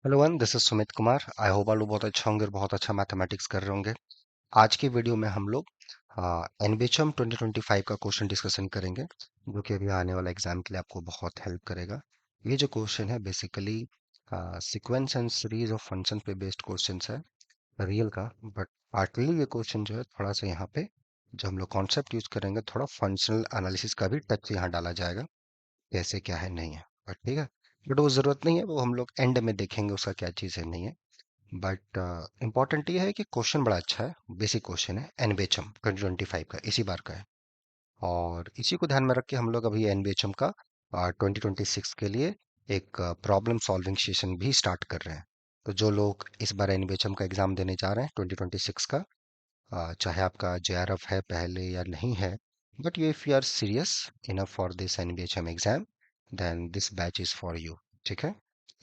Hello one, this is Sumit Kumar. I hope आप लोग बहुत अच्छा होंगे और बहुत अच्छा मैथमेटिक्स कर रहे होंगे। आज की वीडियो में हम लोग एनबीएचएम 2025 का क्वेश्चन डिस्कशन करेंगे, जो कि अभी आने वाला एग्जाम के लिए आपको बहुत हेल्प करेगा। ये जो क्वेश्चन है basically sequence and series of function पे बेस्ड क्वेश्चन है, रियल का। बट पार्टली ये क्वेश्चन जो है थोड़ा सा यहाँ पे जो हम लोग कॉन्सेप्ट यूज करेंगे, थोड़ा फंक्शनल एनालिसिस का भी टच यहाँ डाला जाएगा, कैसे क्या है नहीं है। बट ठीक है, बट वो ज़रूरत नहीं है, वो हम लोग एंड में देखेंगे उसका क्या चीज़ है नहीं है। बट इम्पॉर्टेंट ये है कि क्वेश्चन बड़ा अच्छा है, बेसिक क्वेश्चन है, एनबीएचएम 2025 का इसी बार का है। और इसी को ध्यान में रख के हम लोग अभी एनबीएचएम का 2026 के लिए एक प्रॉब्लम सॉल्विंग सेशन भी स्टार्ट कर रहे हैं। तो जो लोग इस बार एनबीएचएम का एग्जाम देने जा रहे हैं 2026 का, चाहे आपका जेआरएफ है पहले या नहीं है, but you if you are serious enough for this NBHM exam, then this batch is for you। ठीक है,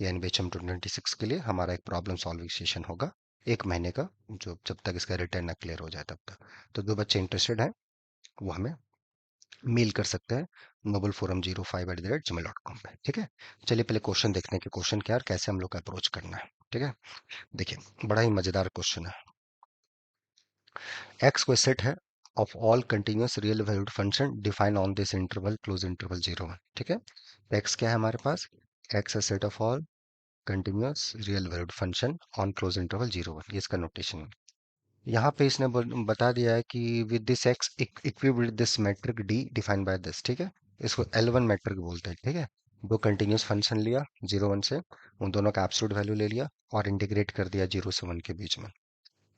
ये NBHM 2026 के लिए हमारा एक प्रॉब्लम सॉल्विंग सेशन होगा, 1 महीने का, जो जब तक इसका रिटर्न ना क्लियर हो जाए तब तक। तो जो बच्चे इंटरेस्टेड हैं वो हमें मेल कर सकते हैं noble forum05@gmail.com पे। ठीक है, चलिए पहले क्वेश्चन देखते हैं कि क्वेश्चन क्या है और कैसे हम लोग का अप्रोच करना है। ठीक है, देखिए बड़ा ही मजेदार क्वेश्चन है। X कोई सेट है of all continuous real valued function define on this interval close interval 0 1। ठीक है, तो X क्या है हमारे पास? X है set of all continuous real valued function on close interval 0 1, ये इसका नोटेशन है। यहाँ पे इसने बता दिया है कि with this X equivalent this metric D defined by this. ठीक है, इसको L1 मैट्रिक बोलते हैं। ठीक है, दो कंटिन्यूअस फंक्शन लिया 0 1 से, उन दोनों का एब्सोल्यूट वैल्यू ले लिया और इंटीग्रेट कर दिया 0 से 1 के बीच में।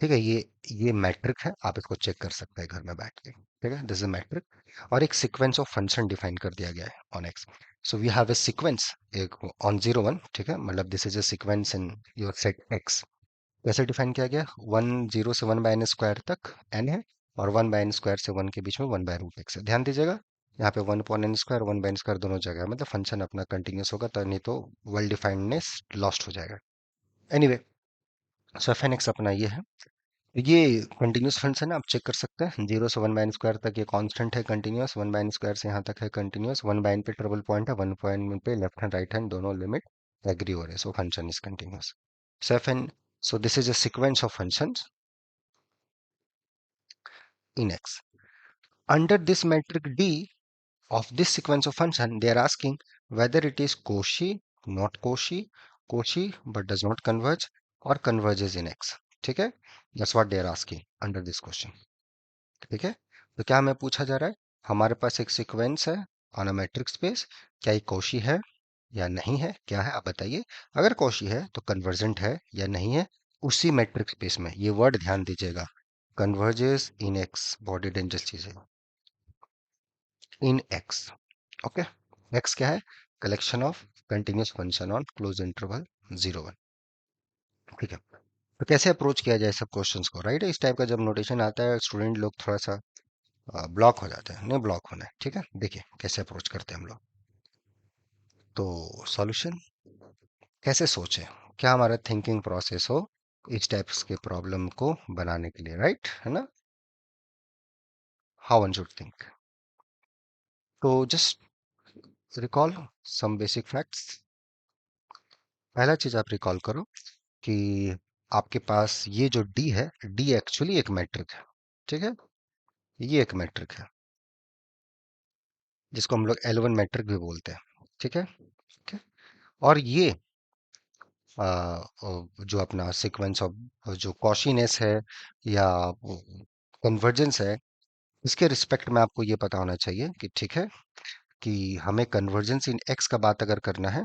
ठीक है, ये मैट्रिक है, आप इसको चेक कर सकते हैं घर में बैठ के। ठीक है, दिस इज मैट्रिक और एक सीक्वेंस ऑफ फंक्शन डिफाइन कर दिया गया है on X. So we have a sequence एक ऑन 0 1। ठीक है, मतलब this is a sequence in your set X. कैसे डिफाइन किया गया? 1 0 से 1/n² तक n है, और 1/n² से 1 के बीच में 1/√x है। ध्यान दीजिएगा, यहाँ पे 1/n² 1/n² दोनों जगह है, मतलब फंक्शन अपना कंटिन्यूस होगा, तो नहीं तो वेल डिफाइंडनेस लॉस्ट हो जाएगा। एनीवे, सो एफ एन एक्स अपना ये है, ये कंटिन्यूस फंक्शन है, आप चेक कर सकते हैं। 0 से 1/n² तक ये कांस्टेंट है कंटिन्यूस, 1/n² से यहाँ तक है कंटिन्यूस, 1/n पे ट्रिपल पॉइंट है, 1 पे लेफ्ट हैंड राइट हैंड दोनों लिमिट एग्री हो रहे हैं, so function is continuous. So F N, so this is a sequence of functions in x. Under this metric D of this sequence of function, they are asking whether it is Cauchy, not Cauchy, Cauchy but does not converge, or converges in x। ठीक है, that's what they are asking under this question। ठीक है, तो क्या हमें पूछा जा रहा है? हमारे पास एक सीक्वेंस है ऑन अ मैट्रिक स्पेस, क्या ये कौशी है या नहीं है, क्या है आप बताइए। अगर कौशी है तो कन्वर्जेंट है या नहीं है उसी मैट्रिक स्पेस में। ये वर्ड ध्यान दीजिएगा, कन्वर्जेस इन एक्स, बॉडी डेंजरस चीज है, इन एक्स। ओके, एक्स क्या है? Collection of continuous function on close interval 0 1। ठीक है, तो कैसे अप्रोच किया जाए सब क्वेश्चंस को, राइट? इस टाइप का जब नोटेशन आता है स्टूडेंट लोग थोड़ा सा ब्लॉक हो जाते हैं, नहीं ब्लॉक होना है। ठीक है, देखिए कैसे अप्रोच करते हैं हम लोग। तो सॉल्यूशन कैसे सोचें, क्या हमारा थिंकिंग प्रोसेस हो इस टाइप्स के प्रॉब्लम को बनाने के लिए, राइट है ना? How one should think. तो just recall some basic facts. पहला चीज आप रिकॉल करो कि आपके पास ये जो डी है, डी एक्चुअली एक मैट्रिक है। ठीक है, ये एक मैट्रिक है जिसको हम लोग L1 मैट्रिक भी बोलते हैं। ठीक है, ठीक है? और ये जो अपना सीक्वेंस ऑफ जो कॉशीनेस है या कन्वर्जेंस है, इसके रिस्पेक्ट में आपको ये पता होना चाहिए कि ठीक है, कि हमें कन्वर्जेंस इन एक्स का बात अगर करना है,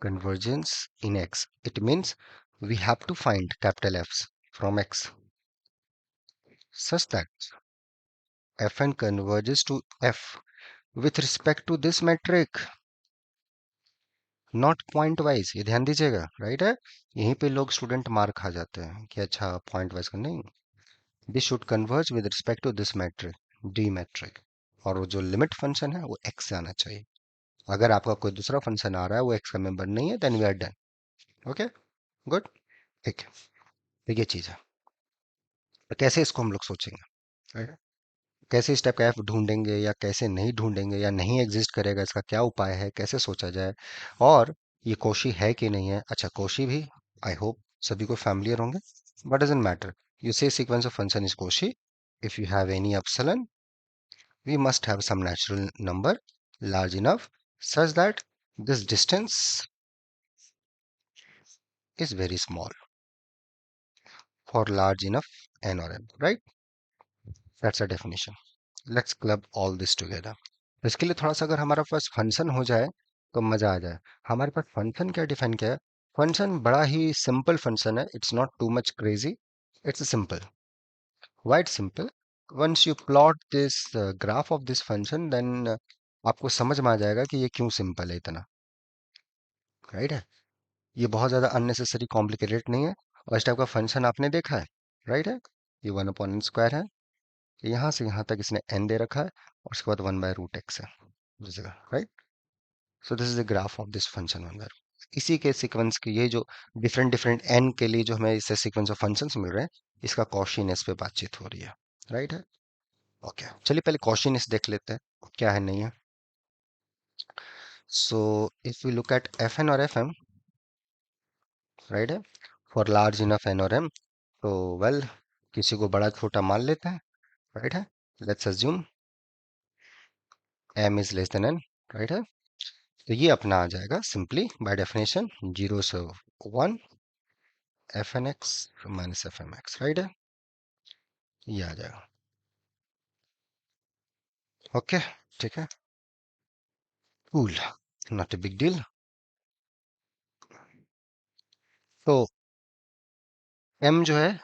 convergence in X, it means we have to find capital F from X such that fn converges to f with respect to this metric, not point wise. ये ध्यान दीजिएगा, राइट है? यहीं पे लोग स्टूडेंट मार खा जाते हैं कि अच्छा पॉइंट वाइज का नहीं, this should converge with respect to this metric, D metric. और वो जो लिमिट फंक्शन है वो एक्स से आना चाहिए। अगर आपका कोई दूसरा फंक्शन आ रहा है वो एक्स का मेंबर नहीं है, then we are done. Okay, good. ठीक है, तो ये चीज है। तो कैसे इसको हम लोग सोचेंगे, right? कैसे इस टाइप का एफ ढूंढेंगे या कैसे नहीं ढूंढेंगे, या नहीं एग्जिस्ट करेगा इसका क्या उपाय है, कैसे सोचा जाए। और ये कौशी है कि नहीं है? अच्छा, कौशी भी आई होप सभी को फैमिलियर होंगे, but doesn't matter. You say sequence of function is Cauchy if you have any epsilon. We must have some natural number large enough such that this distance is very small for large enough n or m, right? That's a definition. Let's club all this together. इसके लिए थोड़ा सा अगर हमारा पास function हो जाए तो मजा आ जाए. हमारे पास फंक्शन क्या डिफाइन किया है? फंक्शन बड़ा ही सिंपल फंक्शन है. It's not too much crazy. It's simple. Why it's simple? Once you plot this graph of this function, then आपको समझ में आ जाएगा कि ये क्यों सिंपल है इतना. राइट है. ये बहुत ज्यादा अननेसेसरी कॉम्प्लिकेटेड नहीं है. और इस टाइप का फंक्शन आपने देखा है. राइट है. ये 1/n² है. यहाँ से यहाँ तक इसने n दे रखा है और उसके बाद 1/√x है इस जगह. Right. So this is the graph of this function 1/√. इसी के सीक्वेंस के ये जो डिफरेंट डिफरेंट n के लिए जो हमें इससे सीक्वेंस ऑफ फंक्शंस मिल रहे हैं, इसका कॉशीनेस पे बातचीत हो रही है. राइट है. ओके, चलिए पहले कॉशीनेस देख लेते हैं क्या है नहीं है. So if we look at F N और एफ एम, राइट है, फॉर लार्ज इनफ एन और एम, तो वेल किसी को बड़ा छोटा मान लेते हैं. राइट है. Let's assume M is less than N. Right है. तो ये अपना आ जाएगा सिंपली बाय डेफिनेशन 0 से 1 F N X minus F M X. Right है. ये आ जाएगा. ओके. ठीक है. Cool. Not a big deal. तो एम जो है,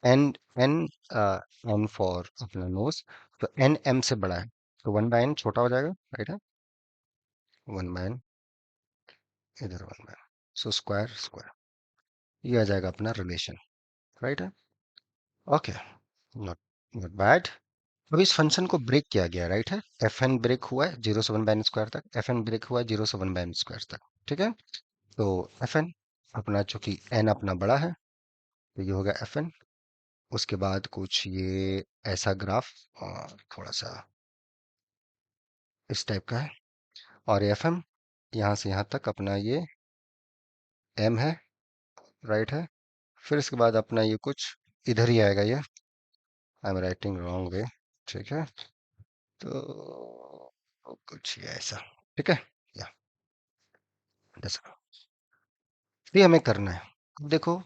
एन एन एन फॉर अपना नोज, तो एन एम से बड़ा है तो 1/n छोटा हो जाएगा. राइट है. 1/n, इधर 1/n, सो स्क्वायर स्क्वायर. ये आ जाएगा अपना रिलेशन. राइट है. ओके. Not not bad. अब इस फंक्शन को ब्रेक किया गया. राइट है. एफ एन ब्रेक हुआ है 0 से 1/n² तक. एफ एन ब्रेक हुआ है 0 से 1/n² तक. ठीक है. तो एफ एन अपना चूंकि एन अपना बड़ा है तो ये होगा एफ एन. उसके बाद कुछ ये ऐसा ग्राफ थोड़ा सा इस टाइप का है. और एफ एम यहाँ से यहाँ तक अपना ये एम है. राइट है. फिर इसके बाद अपना ये कुछ इधर ही आएगा ये. I am writing wrong way. ठीक है. तो कुछ ये ऐसा. ठीक है. या जैसा ये हमें करना है. अब देखो,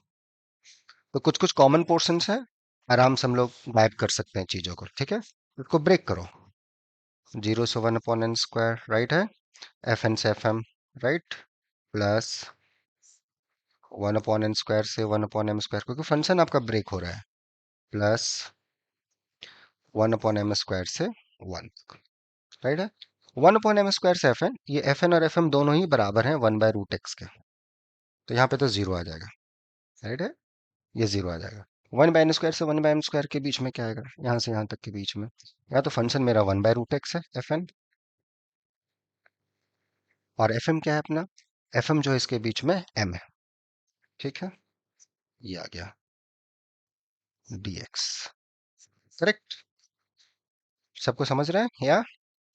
तो कुछ कुछ कॉमन पोर्शंस है, आराम से हम लोग गायब कर सकते हैं चीजों को. ठीक है. इसको ब्रेक करो. 0 से 1/n². राइट है. एफ एन से F M. Right. Plus 1/n² से 1/m², क्योंकि फंक्शन आपका ब्रेक हो रहा है. प्लस 1/m² से 1. राइट है. 1/m² से एफ एन, ये एफ एन और एफ एम दोनों ही बराबर हैं 1/√x के. तो यहाँ पे तो जीरो आ जाएगा. राइट है. ये जीरो आ जाएगा. 1/n² से 1/m² के बीच में क्या आएगा? यहाँ से यहाँ तक के बीच में या तो फंक्शन मेरा 1/√x है एफ एन, और एफ एम क्या है अपना? एफ एम जो है इसके बीच में एम है. ठीक है. ये आ गया dx. करेक्ट. सबको समझ रहे हैं या?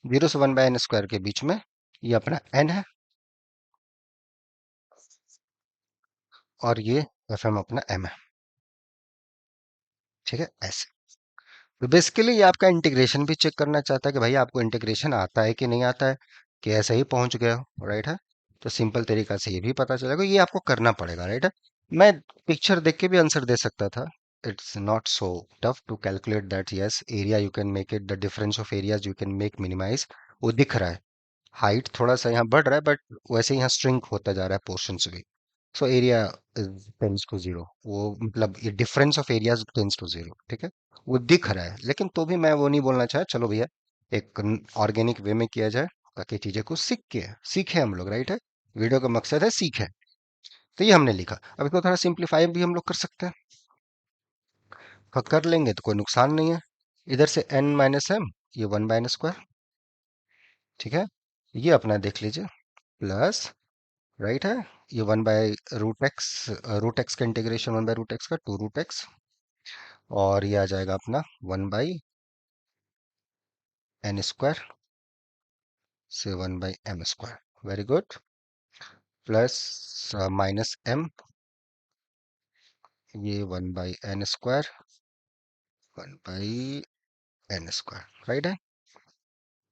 0 से 1/n² के बीच में ये अपना n है और ये एफ एम अपना m है. ठीक है. ऐसे. तो बेसिकली ये आपका इंटीग्रेशन भी चेक करना चाहता है कि भाई आपको इंटीग्रेशन आता है कि नहीं आता है, कि ऐसे ही पहुंच गए हो. राइट है. तो सिंपल तरीका से ये भी पता चलेगा. ये आपको करना पड़ेगा. राइट है. मैं पिक्चर देख के भी आंसर दे सकता था. It's not so tough to calculate that. Yes, area you can make it, the difference of areas you can make minimize. वो दिख रहा है. हाइट थोड़ा सा यहाँ बढ़ रहा है, बट वैसे यहाँ स्ट्रिंक होता जा रहा है पोर्शंस भी. So area tends to zero. वो मतलब ये difference of areas tends to zero. ठीक है. वो दिख रहा है, लेकिन तो भी मैं वो नहीं बोलना चाहे. चलो भैया, एक ऑर्गेनिक वे में किया जाए ताकि चीजें को सीखे हम लोग. राइट है. वीडियो का मकसद है सीखे. तो ये हमने लिखा. अब इसको थोड़ा सिंप्लीफाई भी हम लोग कर सकते हैं. कर लेंगे तो कोई नुकसान नहीं है. इधर से n - m, ये 1/n². ठीक है. ये अपना देख लीजिए. प्लस. राइट है. ये 1/√x, रूट एक्स का इंटीग्रेशन 1/√x का 2√x. और ये आ जाएगा अपना 1/n² से 1/m². Very good. Plus minus M, ये 1/n², 1/n², राइट है,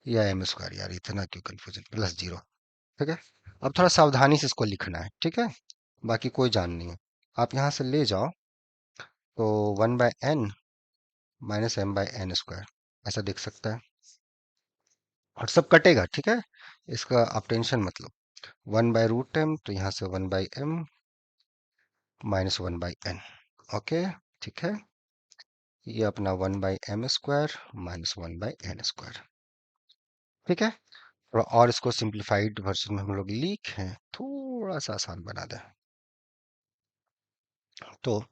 या m², यार इतना क्यों कंफ्यूजन, प्लस 0। ठीक है, अब थोड़ा सावधानी से इसको लिखना है, ठीक है, बाकी कोई जान नहीं है। आप यहाँ से ले जाओ तो 1/n - m/n², ऐसा दिख सकता है, और सब कटेगा, ठीक है, इसका आप टेंशन मत लो। 1/√m, तो यहाँ से 1/m -1/n, ओके, ठीक है, ये अपना 1/m² -1/n², ठीक है। और इसको सिंप्लीफाइड वर्जन में हम लोग लिखें, थोड़ा सा आसान बना दें, तो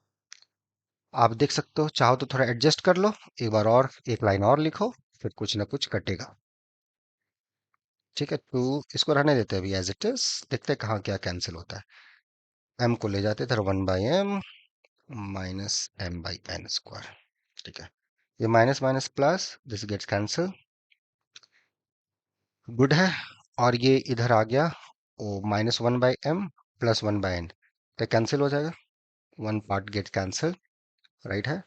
आप देख सकते हो, चाहो तो थोड़ा एडजस्ट कर लो, एक बार और एक लाइन और लिखो, फिर कुछ ना कुछ कटेगा, ठीक है। तो इसको रहने देते हैं अभी एज इट इज, देखते हैं कहाँ क्या कैंसिल होता है। m को ले जाते हैं, 1/m -m/n², ठीक है, ये minus minus plus, this gets cancel, good है, और ये इधर आ गया, ओ -1/m +1/n, तो कैंसिल हो जाएगा, one part get cancel, right है,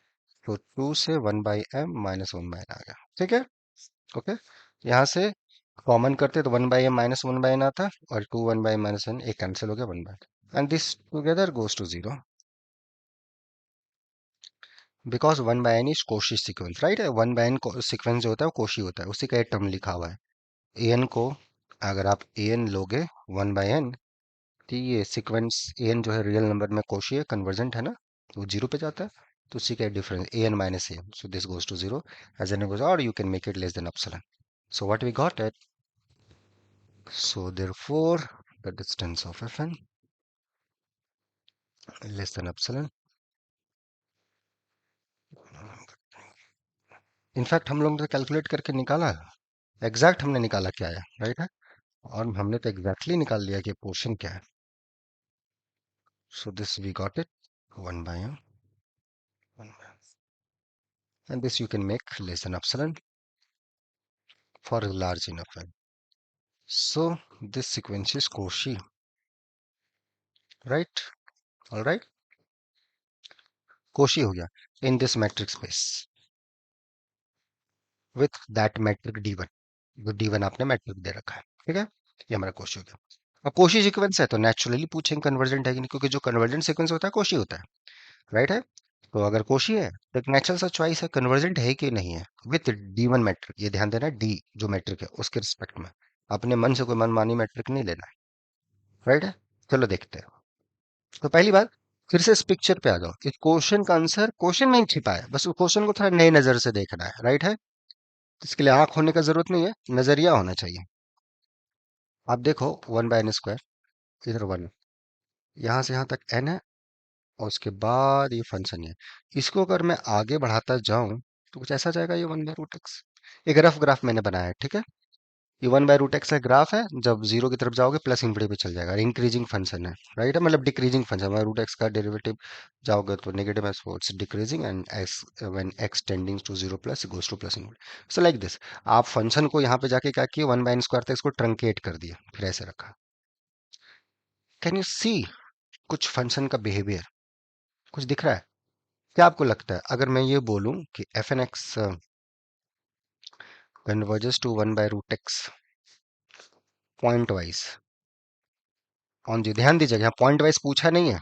तो 2 से 1/m -1/n आ गया, ठीक है, ओके। यहाँ से कॉमन करते तो 1/m -1/n आता, और 2 1/m -1, एक कैंसिल हो गया, 1/n, and this together goes to 0, because 1/n is Cauchy sequence, right है, 1/n सीक्वेंस जो होता है वो कोशी होता है, उसी का एक टर्म लिखा हुआ है। an को अगर आप an लोगे 1/n, तो ये सीक्वेंस an जो है रियल नंबर में कोशी है, कन्वर्जेंट है ना, तो वो 0 पे जाता है, तो उसी का difference an -an, so this goes to 0 as n goes, or you can make it less than epsilon. So what we got it, so therefore the distance of fn less than epsilon, in fact हम लोग ने calculate करके निकाला, exact हमने निकाला क्या है, right है, और हमने तो एग्जैक्टली निकाल लिया कि पोर्शन क्या है, so this we got it 1/m, 1/m. And this you can make less than epsilon for a large enough n. So this sequence is Cauchy, right? All right. Cauchy हो गया in this metric space with that metric d1, जो d1 आपने metric दे रखा है, ठीक है, ये हमारा Cauchy हो गया। अब Cauchy सीक्वेंस है तो नेचुरली पूछेंगे कन्वर्जेंट है कि नहीं, क्योंकि जो कन्वर्जेंट सीक्वेंस होता है Cauchy होता है, राइट है, तो अगर Cauchy है तो एक नेचुरल सा चॉइस है कन्वर्जेंट है कि नहीं है, विथ d1 मैट्रिक, ये ध्यान देना d जो मैट्रिक है उसके रिस्पेक्ट में, अपने मन से कोई मनमानी मैट्रिक नहीं लेना है, राइट है। चलो देखते हैं, तो पहली बात, फिर से इस पिक्चर पे आ जाओ, इस क्वेश्चन का आंसर क्वेश्चन में ही छिपा है, बस उस क्वेश्चन को थोड़ा नई नजर से देखना है, राइट है, इसके लिए आंख होने का जरूरत नहीं है, नजरिया होना चाहिए। आप देखो 1/n², इधर 1, यहाँ से यहाँ तक n है, और उसके बाद ये फंक्शन है, इसको अगर मैं आगे बढ़ाता जाऊं तो कुछ ऐसा जाएगा, ये 1/√x, एक रफ ग्राफ मैंने बनाया है, ठीक है, ये 1/√x का ग्राफ है, जब जीरो की तरफ जाओगे प्लस इंफिनिटी पे चल जाएगा, इंक्रीजिंग फंक्शन है, राइट है, मतलब डिक्रीजिंग फंक्शन है, √x का डेरिवेटिव जाओगे तो नेगेटिव है, so it's decreasing, and x when x tending to 0 plus goes to plus infinity, so like this. आप फंक्शन को यहाँ पे जाके क्या किए, 1/n² तक इसको ट्रंकेट कर दिया, फिर ऐसे रखा, कैन यू सी कुछ फंक्शन का बिहेवियर कुछ दिख रहा है, क्या आपको लगता है अगर मैं ये बोलूं कि f N x converges to 1/√x pointwise, on जी ध्यान दीजिएगा, यहाँ पॉइंट वाइज पूछा नहीं है,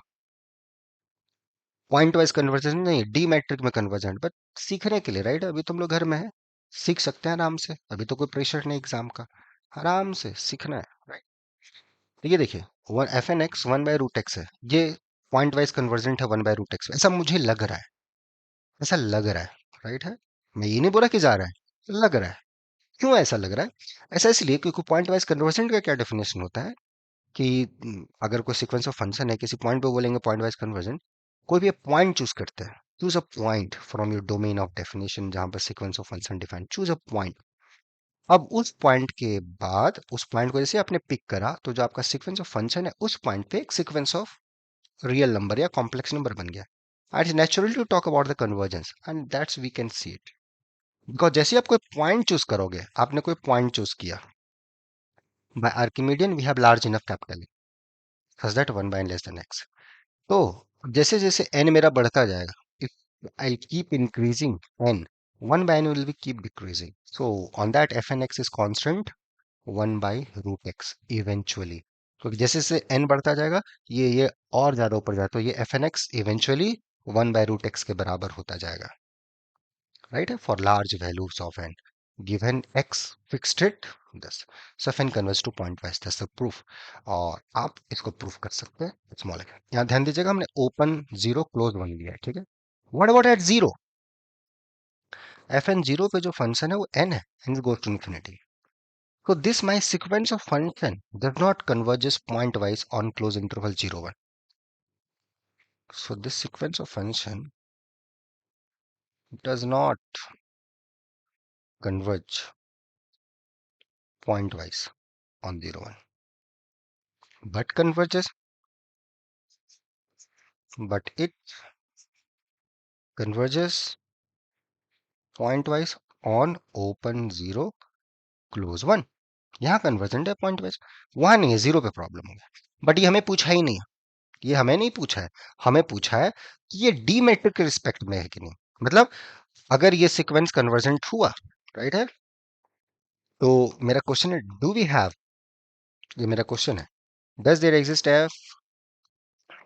पॉइंट वाइज कन्वर्जेंट नहीं, डी मैट्रिक में कन्वर्जेंट, बट सीखने के लिए, राइट, अभी तुम लोग घर में है, सीख सकते हैं आराम से, अभी तो कोई प्रेशर नहीं एग्जाम का, आराम से सीखना है, राइट। तो ये देखिए, one F N x 1/√x है, ये पॉइंट वाइज कन्वर्जेंट है 1/√x, ऐसा मुझे लग रहा है, ऐसा लग रहा है, राइट है, मैं ये नहीं बोला कि जा रहा है, लग रहा है। क्यों ऐसा लग रहा है, ऐसा इसलिए क्योंकि पॉइंट वाइज कन्वर्जेंट का क्या डेफिनेशन होता है कि अगर कोई सीक्वेंस ऑफ फंक्शन है, किसी पॉइंट पे बोलेंगे पॉइंट वाइज कन्वर्जेंट, कोई भी पॉइंट चूज करते हैं, choose a point from your domain of definition जहां पर sequence of function define, choose a point, अब उस पॉइंट के बाद उस पॉइंट को जैसे आपने पिक करा, तो जो आपका सीक्वेंस ऑफ फंक्शन है उस पॉइंट पे एक सीक्वेंस ऑफ रियल नंबर या कॉम्प्लेक्स नंबर बन गया, and it's natural to talk about the convergence, and that's we can see it, because जैसे आप कोई पॉइंट चूज करोगे, आपने कोई पॉइंट चूज किया, by Archimedean we have large enough capital, such that 1 by n less than x। तो जैसे जैसे n मेरा बढ़ता जाएगा, if I keep increasing n, 1 by n will be keep decreasing. So on that fn x is constant 1 by root x eventually. क्योंकि जैसे जैसे n बढ़ता जाएगा, ये और ज्यादा ऊपर जाए, तो ये fn x eventually 1 by root x के बराबर होता जाएगा, right? For large values of n, given x fixed it, this. So fn converges to pointwise, that's the proof. और आप इसको प्रूफ कर सकते हैं स्मॉल है। यहाँ ध्यान दीजिएगा, हमने ओपन 0 क्लोज 1 लिया है, ठीक है। What about eight 0? fn 0 पे जो फंक्शन है वो n है, n goes to infinity. So this my sequence of function does not converges pointwise on close interval 0 1. So this sequence of function does not converge pointwise on 0 1, but converges, but it converges pointwise on open 0 close 1. यहाँ convergent है point wise, वहां नहीं है, 0 पे problem हो गया। But ये हमें पूछा ही नहीं है, ये हमें नहीं पूछा है। हमें पूछा है कि ये डी मैट्रिक के रिस्पेक्ट में है कि नहीं, मतलब अगर ये सीक्वेंस कन्वर्जेंट हुआ, राइट है, तो मेरा क्वेश्चन है डू वी हैव, ये मेरा क्वेश्चन है, does there exist F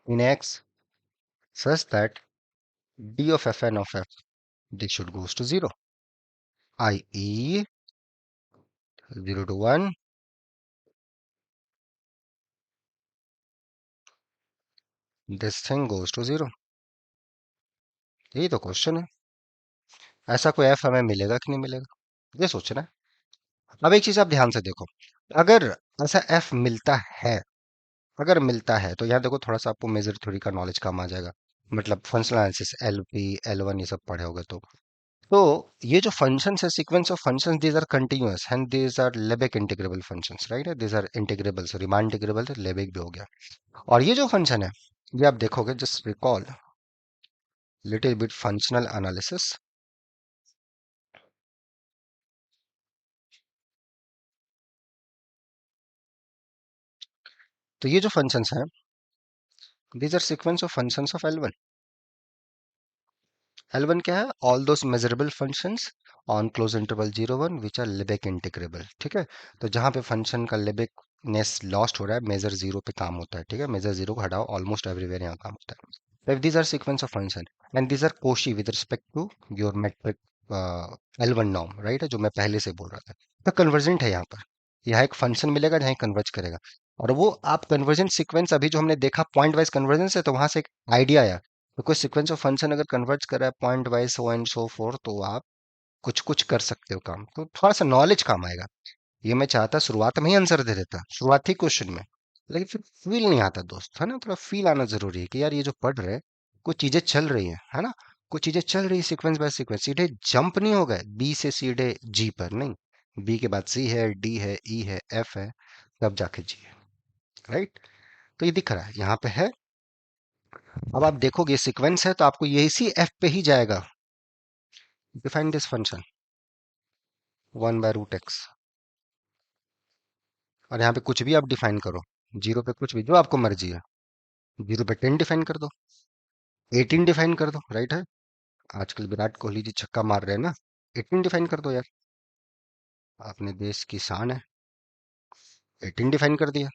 in X such that D of F N of F this should goes to 0, i.e. 0 to 1, this thing goes to 0। यही तो क्वेश्चन है। ऐसा कोई एफ हमें मिलेगा कि नहीं मिलेगा, ये सोचना है। अब एक चीज आप ध्यान से देखो, अगर ऐसा एफ मिलता है, अगर मिलता है तो यहाँ देखो थोड़ा सा आपको मेजर थ्योरी का नॉलेज कम आ जाएगा, मतलब functional analysis L P L one ये सब पढ़े होगे तो ये जो फंक्शंस है, sequence of functions, these are continuous and these are Lebesgue integrable functions, right है, these are integrable, so Riemann integrable तो लेबेक भी हो गया। और ये जो फंक्शन है, ये आप देखोगे, just recall little bit functional analysis. तो ये जो फंक्शंस हैं, these are sequence of functions of L one. L1 क्या है? All those measurable functions on close interval 0 1 which are Lebesgue integrable, ठीक है। तो जहां पे फंक्शन का लेबेकनेस लॉस्ट हो रहा है, मेजर 0 पे काम होता है, ठीक है। मेजर 0 को हटाओ, ऑलमोस्ट एवरीवेयर यहाँ काम होता है। If these are sequence of function and these are Cauchy with respect to your metric L1 norm, right है, जो मैं पहले से बोल रहा था, तो कन्वर्जेंट है यहाँ पर। यहाँ एक फंक्शन मिलेगा जहाँ कन्वर्ज करेगा, और वो आप कन्वर्जेंट सीक्वेंस अभी जो हमने देखा पॉइंट वाइज कन्वर्जेंस है, तो वहां से एक आइडिया आया, तो कोई सीक्वेंस ऑफ फंक्शन अगर कन्वर्ट कर रहा है point wise so and so four, तो आप कुछ कुछ कर सकते हो काम, तो थोड़ा सा नॉलेज काम आएगा। ये मैं चाहता शुरुआत में ही आंसर दे देता, शुरुआती क्वेश्चन में, लेकिन फिर फील नहीं आता दोस्त, है ना, थोड़ा फील आना जरूरी है कि यार ये जो पढ़ रहे हैं, कुछ चीजें चल रही है ना, कुछ चीजें चल रही है सीक्वेंस बाय सीक्वेंस, सीधे जंप नहीं हो गए बी से सीधे जी पर, नहीं, बी के बाद सी है, डी है, ई है, एफ है, तब जाके जी है, राइट। तो ये दिख रहा है यहाँ पे है। अब आप देखोगे सीक्वेंस है तो आपको ये इसी एफ पे ही जाएगा। Define this function 1 by root X, और यहाँ पे कुछ भी आप डिफाइन करो, 0 पे कुछ भी जो आपको मर्जी है, 0 पे 10 डिफाइन कर दो, 18 डिफाइन कर दो, राइट है, आजकल विराट कोहली जी छक्का मार रहे हैं ना, 18 डिफाइन कर दो यार, अपने देश की शान है, 18 डिफाइन कर दिया,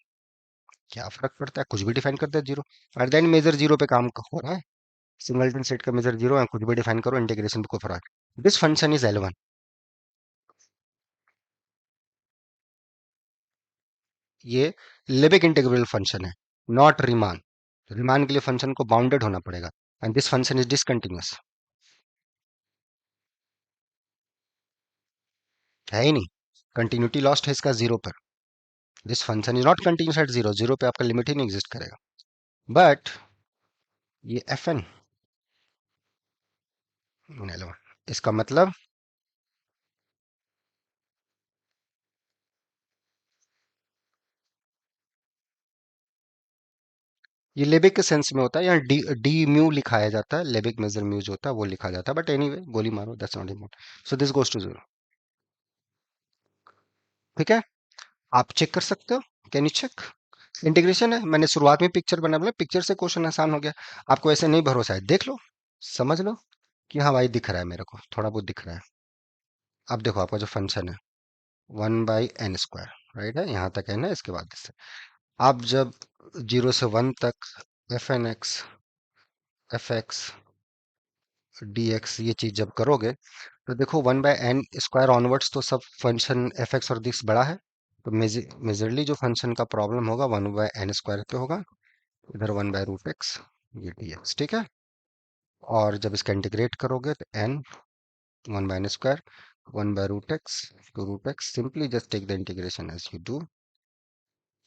क्या फर्क पड़ता है, कुछ भी डिफाइन कर दिया 0। एट द एंड मेजर 0 पे काम हो रहा है, सिंगलटन सेट का मेजर 0 है, कुछ भी डिफाइन करो, इंटीग्रेशन पे कोई फर्क। दिस फंक्शन इज L1, ये लेबेक इंटीग्रल फंक्शन है, नॉट रीमान। रीमान के लिए फंक्शन को बाउंडेड होना पड़ेगा, and this function is discontinuous, है ही नहीं, कंटिन्यूटी लॉस्ट है इसका 0 पर। This function is not continuous at 0, 0 पे आपका लिमिट ही नहीं एग्जिस्ट करेगा। बट ये एफ एन, इसका मतलब ये लेबिक के सेंस में होता है, यहाँ डी डी म्यू लिखाया जाता है, लेबिक मेजर म्यू जो होता है वो लिखा जाता है, बट एनीवे गोली मारो, that's not important. So this goes to 0, ठीक है। आप चेक कर सकते हो, कैन यू चेक? इंटीग्रेशन है, मैंने शुरुआत में पिक्चर बना, बोला पिक्चर से क्वेश्चन आसान हो गया। आपको ऐसे नहीं भरोसा है, देख लो, समझ लो कि हाँ भाई दिख रहा है, मेरे को थोड़ा बहुत दिख रहा है। अब देखो आपका जो फंक्शन है 1/n², राइट है, यहाँ तक है ना, इसके बाद इससे आप जब 0 से 1 तक f(x) dx ये चीज जब करोगे, तो देखो 1/n² ऑनवर्ड्स तो सब फंक्शन f(x) और दिस बड़ा है, तो मेजरली जो फंक्शन का प्रॉब्लम होगा 1/n² पे होगा, इधर 1/√x ये dx, ठीक है। और जब इसका इंटीग्रेट करोगे तो n 1/n², 1/√x, to √x, simply just take the integration as you do,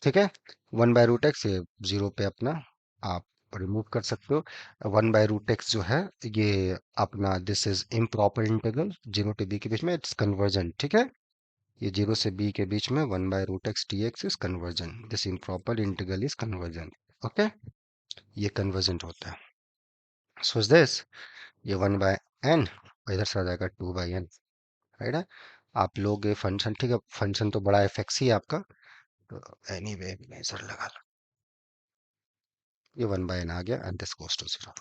ठीक है। 1/√x ये 0 पे अपना आप रिमूव कर सकते हो। 1/√x जो है ये अपना this is improper integral 0 to b के बीच में, इट्स कन्वर्जेंट, ठीक है। ये 0 से b के बीच में 1/√x dx is convergent, this improper integral is convergent, okay, ये कन्वर्जेंट होता है। सो दिस ये 1/n और इधर से आ जाएगा 2/n, राइट है। आप लोग ये फंक्शन, ठीक है, फंक्शन तो बड़ा एफ(x) ही है आपका, तो एनीवे मेजर लगा लो, ये 1/n आ गया and this goes to 0।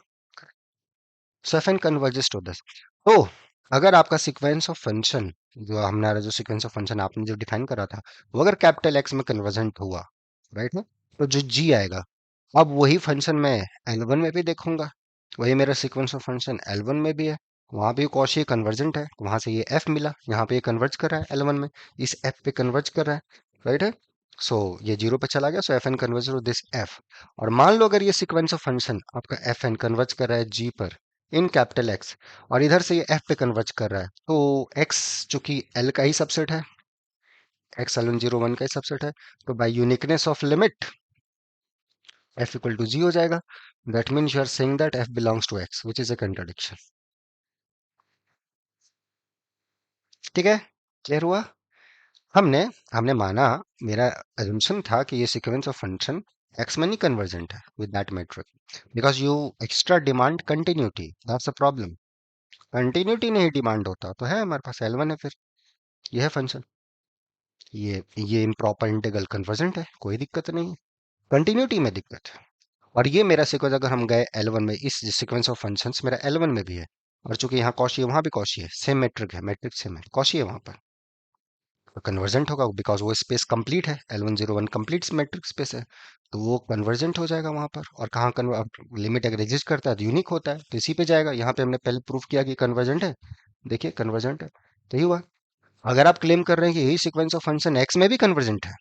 So F N converges to this. तो अगर आपका सीक्वेंस ऑफ फंक्शन, जो हमारा जो सीक्वेंस ऑफ फंक्शन आपने जो डिफाइन करा था, वो अगर कैपिटल एक्स में कन्वर्जेंट हुआ, राइट है, तो जो जी आएगा, अब वही फंक्शन मैं L1 में भी देखूंगा, वही मेरा सीक्वेंस ऑफ फंक्शन L1 में भी है, वहां पे कौशी कन्वर्जेंट है, वहां से ये f मिला, यहाँ पे ये कन्वर्ज कर रहा है L1 में, इस f पे कन्वर्ज कर रहा है, राइट है। सो ये 0 पे चला गया, so F n converge to this f। और मान लो अगर ये सीक्वेंस ऑफ फंक्शन आपका एफ एन कन्वर्ज कर रहा है g पर इन कैपिटल एक्स, और इधर से ये f पे कन्वर्ज कर रहा है, तो x चूंकि l का ही सबसेट है, x L1 का ही सबसेट है, तो by uniqueness of limit f equal to g हो जाएगा। That means you are saying that f belongs to x, which is a contradiction, ठीक है, क्लियर हुआ। हमने हमने माना, मेरा assumption था कि ये सीक्वेंस ऑफ फंक्शन x में नहीं कन्वर्जेंट है with that metric, because you extra demand continuity, that's a problem. Continuity नहीं डिमांड होता तो है हमारे पास L1 है, फिर ये है फंक्शन, ये इम्प्रॉपर इंटीग्रल कन्वर्जेंट है, कोई दिक्कत नहीं है, कंटिन्यूटी में दिक्कत है। और ये मेरा सीक्वेंस अगर हम गए L1 में, इस सीक्वेंस ऑफ फंक्शंस मेरा L1 में भी है, और चूंकि यहाँ कौशी है वहां भी कौशी है, सेम मैट्रिक है, मैट्रिक सेम है, कौशी है वहां पर, तो कन्वर्जेंट होगा, बिकॉज वो स्पेस कंप्लीट है, L1 01 कंप्लीट मैट्रिक स्पेस है, तो वो कन्वर्जेंट हो जाएगा वहां पर। और कहाँ लिमिट अगर एग्जिस्ट करता है तो यूनिक होता है, तो इसी पे जाएगा, यहाँ पे हमने पहले प्रूफ किया कि कन्वर्जेंट है, देखिए कन्वर्जेंट है, तो ही हुआ। अगर आप क्लेम कर रहे हैं कि यही सीक्वेंस ऑफ फंक्शन एक्स में भी कन्वर्जेंट है,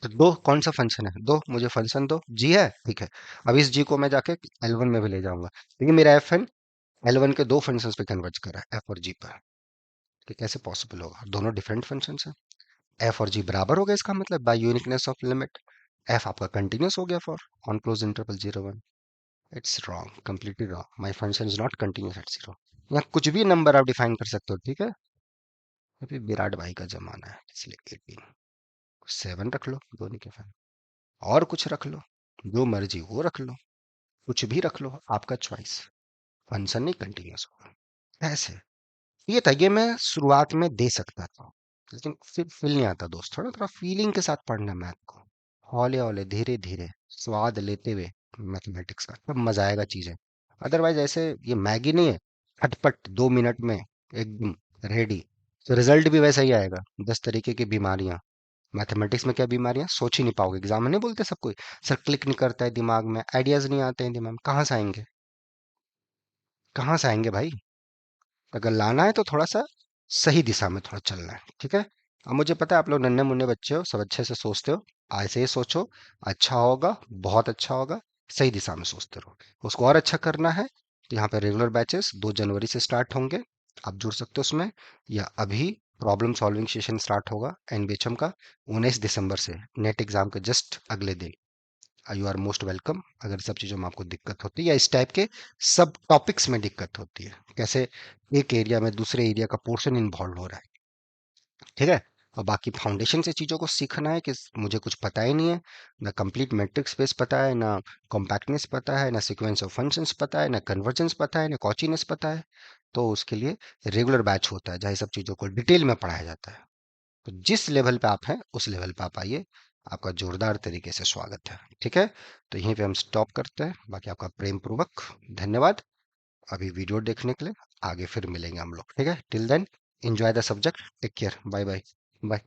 तो दो कौन सा फंक्शन है, दो मुझे फंक्शन दो, जी है, ठीक है। अब इस जी को मैं जाके L1 में भी ले जाऊंगा, लेकिन मेरा एफ एन L1 के दो फंक्शंस पे कन्वर्ज कर रहा है, एफ और जी पर, तो कैसे पॉसिबल होगा, दोनों डिफरेंट फंक्शंस हैं, एफ और जी बराबर हो गए, इसका मतलब by uniqueness of limit F आपका कंटिन्यूस हो गया for on close interval 0 1। It's wrong, completely wrong, my function is not continuous at 0। यहाँ कुछ भी नंबर आप डिफाइन कर सकते हो, ठीक है, अभी विराट भाई का जमाना है, इसलिए 18, 7 रख लो, दोनों के फैन, और कुछ रख लो, जो मर्जी वो रख लो, कुछ भी रख लो, आपका चॉइस, फंक्शन नहीं कंटिन्यूस होगा, ऐसे। ये था, ये मैं शुरुआत में दे सकता था, लेकिन फिर फील नहीं आता दोस्त, थोड़ा थोड़ा फीलिंग के साथ पढ़ना मैथ को, हौले हौले धीरे धीरे स्वाद लेते हुए मैथमेटिक्स का, तब मजा आएगा चीजें। अदरवाइज ऐसे ये मैगी नहीं है, फटफट 2 मिनट में एकदम रेडी, तो रिजल्ट भी वैसा ही आएगा, 10 तरीके की बीमारियां। मैथमेटिक्स में क्या बीमारियां सोच ही नहीं पाओगे, एग्जाम में नहीं बोलते सब कोई, सर क्लिक नहीं करता है दिमाग में, आइडियाज नहीं आते हैं दिमाग में, कहाँ से आएंगे, कहाँ से आएंगे भाई। अगर लाना है तो थोड़ा सा सही दिशा में थोड़ा चलना है, ठीक है। अब मुझे पता है आप लोग नन्हे मुन्ने बच्चे हो, सब अच्छे से सोचते हो, ऐसे ही सोचो, अच्छा होगा, बहुत अच्छा होगा, सही दिशा में सोचते रहो। उसको और अच्छा करना है तो यहाँ पे रेगुलर बैचेस 2 जनवरी से स्टार्ट होंगे, आप जुड़ सकते हो उसमें, या अभी प्रॉब्लम सॉल्विंग सेशन स्टार्ट होगा एनबीएचएम का 19 दिसंबर से, नेट एग्जाम के जस्ट अगले दिन। You are most welcome. अगर सब चीज़ों में आपको दिक्कत होती है या इस टाइप के सब टॉपिक्स में दिक्कत होती है, कैसे एक एरिया में दूसरे एरिया का पोर्शन इन्वॉल्व हो रहा है, ठीक है। और बाकी फाउंडेशन से चीज़ों को सीखना है कि मुझे कुछ पता ही नहीं है, ना कंप्लीट मैट्रिक स्पेस पता है, ना कॉम्पैक्टनेस पता है, ना सीक्वेंस ऑफ फंक्शंस पता है, ना कन्वर्जेंस पता है, ना कॉचीनेस पता है, तो उसके लिए रेगुलर बैच होता है जहाँ ये सब चीज़ों को डिटेल में पढ़ाया जाता है। तो जिस लेवल पे आप हैं उस लेवल पे आप आइए, आपका जोरदार तरीके से स्वागत है। ठीक है, तो यहीं पे हम स्टॉप करते हैं। बाकी आपका प्रेम पूर्वक धन्यवाद अभी वीडियो देखने के लिए। आगे फिर मिलेंगे हम लोग। ठीक है, till then enjoy the subject, take care, bye bye. Bye.